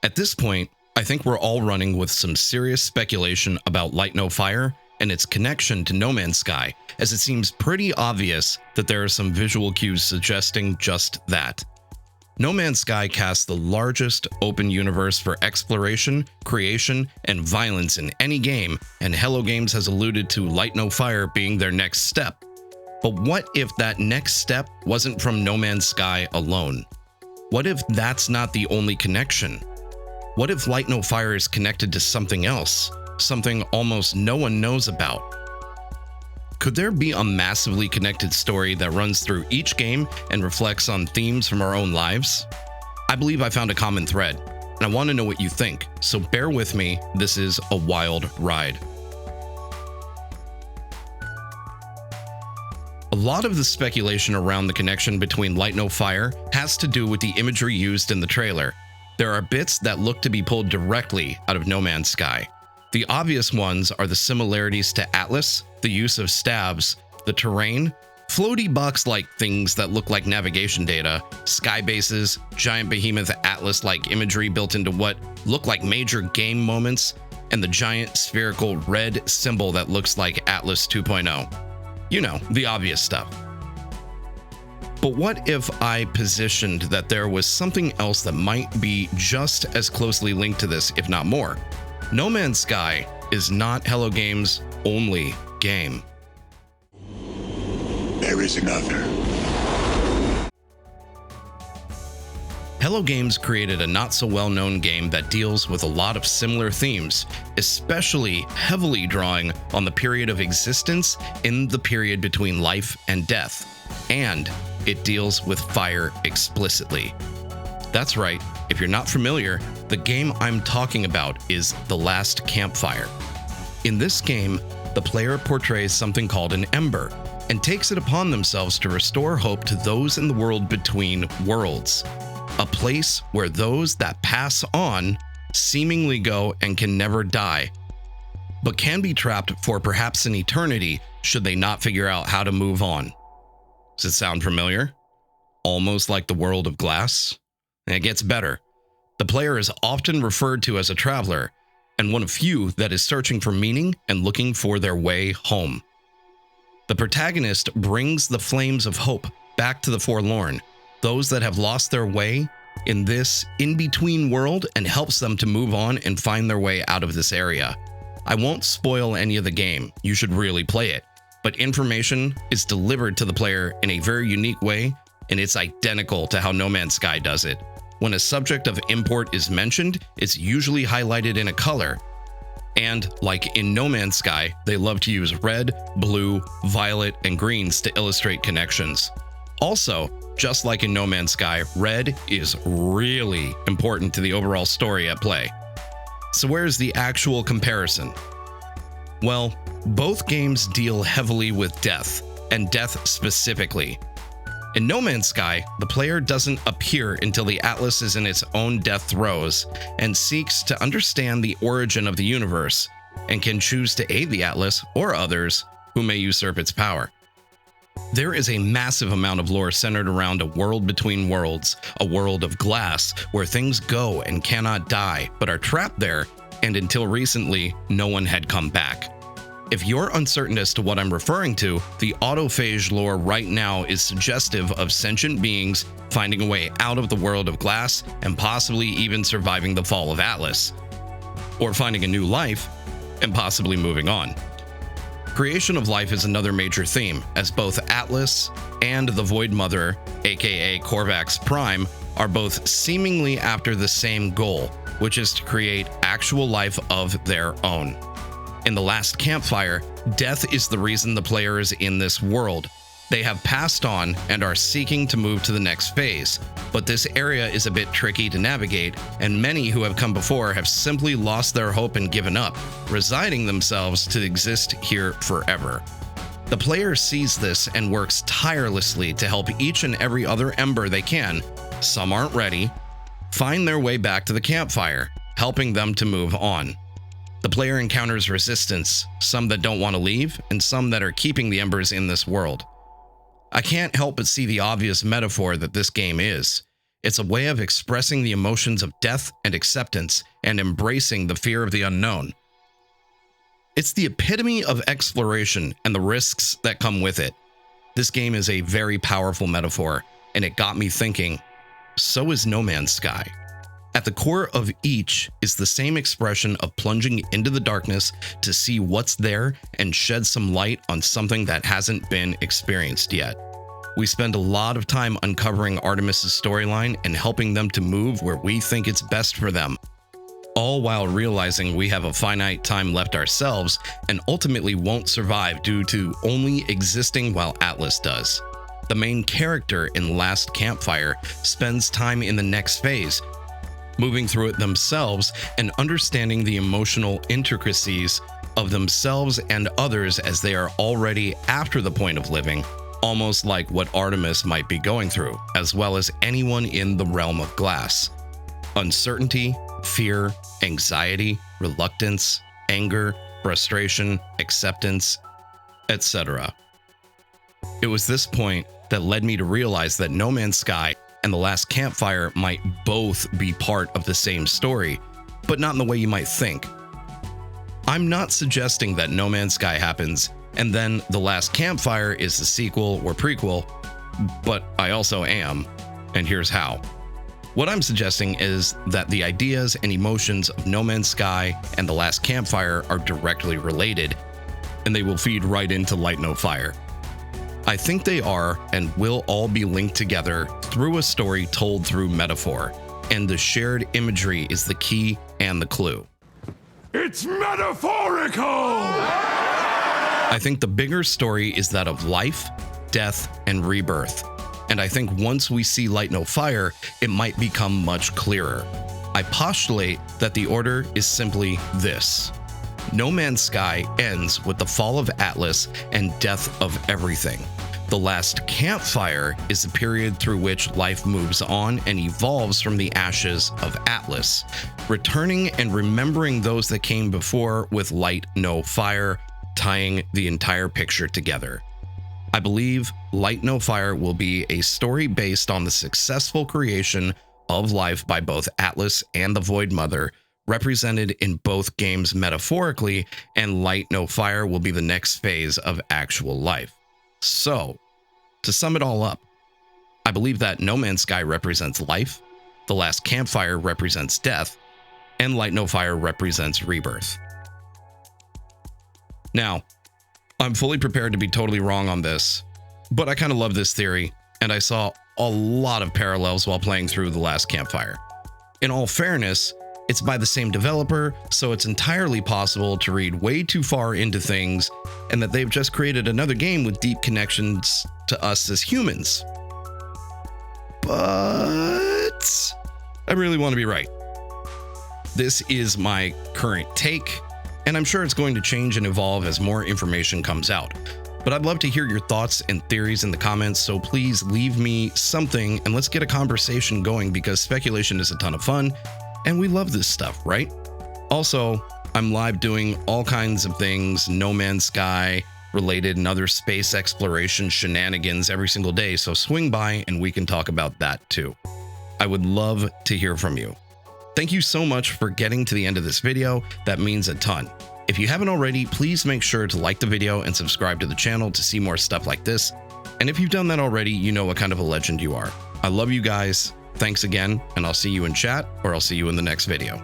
At this point, I think we're all running with some serious speculation about Light No Fire and its connection to No Man's Sky, as it seems pretty obvious that there are some visual cues suggesting just that. No Man's Sky casts the largest open universe for exploration, creation, and violence in any game, and Hello Games has alluded to Light No Fire being their next step. But what if that next step wasn't from No Man's Sky alone? What if that's not the only connection? What if Light No Fire is connected to something else, something almost no one knows about? Could there be a massively connected story that runs through each game and reflects on themes from our own lives? I believe I found a common thread, and I want to know what you think, so bear with me, this is a wild ride. A lot of the speculation around the connection between Light No Fire has to do with the imagery used in the trailer. There are bits that look to be pulled directly out of No Man's Sky. The obvious ones are the similarities to Atlas, the use of stabs, the terrain, floaty box-like things that look like navigation data, sky bases, giant behemoth Atlas-like imagery built into what look like major game moments, and the giant spherical red symbol that looks like Atlas 2.0. You know, the obvious stuff. But what if I positioned that there was something else that might be just as closely linked to this, if not more? No Man's Sky is not Hello Games' only game. There is another. Hello Games created a not so well-known game that deals with a lot of similar themes, especially heavily drawing on the period of existence in the period between life and death, and it deals with fire explicitly. That's right, if you're not familiar, the game I'm talking about is The Last Campfire. In this game, the player portrays something called an ember, and takes it upon themselves to restore hope to those in the world between worlds. A place where those that pass on seemingly go and can never die, but can be trapped for perhaps an eternity should they not figure out how to move on. Does it sound familiar? Almost like the world of Glass? And it gets better. The player is often referred to as a traveler, and one of few that is searching for meaning and looking for their way home. The protagonist brings the flames of hope back to the forlorn, those that have lost their way in this in-between world, and helps them to move on and find their way out of this area. I won't spoil any of the game, you should really play it, but information is delivered to the player in a very unique way, and it's identical to how No Man's Sky does it. When a subject of import is mentioned, it's usually highlighted in a color. And like in No Man's Sky, they love to use red, blue, violet, and greens to illustrate connections. Also, just like in No Man's Sky, red is really important to the overall story at play. So where's the actual comparison? Well, both games deal heavily with death, and death specifically. In No Man's Sky, the player doesn't appear until the Atlas is in its own death throes and seeks to understand the origin of the universe, and can choose to aid the Atlas or others who may usurp its power. There is a massive amount of lore centered around a world between worlds, a world of glass where things go and cannot die, but are trapped there, and until recently, no one had come back. If you're uncertain as to what I'm referring to, the autophage lore right now is suggestive of sentient beings finding a way out of the world of glass and possibly even surviving the fall of Atlas, or finding a new life and possibly moving on. Creation of life is another major theme, as both Atlas and the Void Mother, aka Korvax Prime, are both seemingly after the same goal, which is to create actual life of their own. In The Last Campfire, death is the reason the player is in this world. They have passed on and are seeking to move to the next phase, but this area is a bit tricky to navigate, and many who have come before have simply lost their hope and given up, resigning themselves to exist here forever. The player sees this and works tirelessly to help each and every other ember they can, some aren't ready, find their way back to the campfire, helping them to move on. The player encounters resistance, some that don't want to leave, and some that are keeping the embers in this world. I can't help but see the obvious metaphor that this game is. It's a way of expressing the emotions of death and acceptance and embracing the fear of the unknown. It's the epitome of exploration and the risks that come with it. This game is a very powerful metaphor, and it got me thinking, so is No Man's Sky. At the core of each is the same expression of plunging into the darkness to see what's there and shed some light on something that hasn't been experienced yet. We spend a lot of time uncovering Artemis's storyline and helping them to move where we think it's best for them, all while realizing we have a finite time left ourselves and ultimately won't survive due to only existing while Atlas does. The main character in Last Campfire spends time in the next phase, moving through it themselves and understanding the emotional intricacies of themselves and others as they are already after the point of living, almost like what Artemis might be going through, as well as anyone in the realm of glass. Uncertainty, fear, anxiety, reluctance, anger, frustration, acceptance, etc. It was this point that led me to realize that No Man's Sky and The Last Campfire might both be part of the same story, but not in the way you might think. I'm not suggesting that No Man's Sky happens and then The Last Campfire is the sequel or prequel, but I also am, and here's how. What I'm suggesting is that the ideas and emotions of No Man's Sky and The Last Campfire are directly related, and they will feed right into Light No Fire. I think they are and will all be linked together through a story told through metaphor, and the shared imagery is the key and the clue. It's metaphorical! I think the bigger story is that of life, death, and rebirth. And I think once we see Light No Fire, it might become much clearer. I postulate that the order is simply this. No Man's Sky ends with the fall of Atlas and death of everything. The Last Campfire is the period through which life moves on and evolves from the ashes of Atlas, returning and remembering those that came before with Light No Fire, tying the entire picture together. I believe Light No Fire will be a story based on the successful creation of life by both Atlas and the Void Mother, represented in both games metaphorically, and Light No Fire will be the next phase of actual life. So, to sum it all up, I believe that No Man's Sky represents life, The Last Campfire represents death, and Light No Fire represents rebirth. Now, I'm fully prepared to be totally wrong on this, but I kind of love this theory, and I saw a lot of parallels while playing through The Last Campfire. In all fairness, it's by the same developer, so it's entirely possible to read way too far into things and that they've just created another game with deep connections to us as humans. But I really want to be right. This is my current take, and I'm sure it's going to change and evolve as more information comes out. But I'd love to hear your thoughts and theories in the comments, so please leave me something and let's get a conversation going, because speculation is a ton of fun and we love this stuff, right? Also, I'm live doing all kinds of things, No Man's Sky related and other space exploration shenanigans every single day, so swing by and we can talk about that too. I would love to hear from you. Thank you so much for getting to the end of this video. That means a ton. If you haven't already, please make sure to like the video and subscribe to the channel to see more stuff like this. And if you've done that already, you know what kind of a legend you are. I love you guys. Thanks again, and I'll see you in chat, or I'll see you in the next video.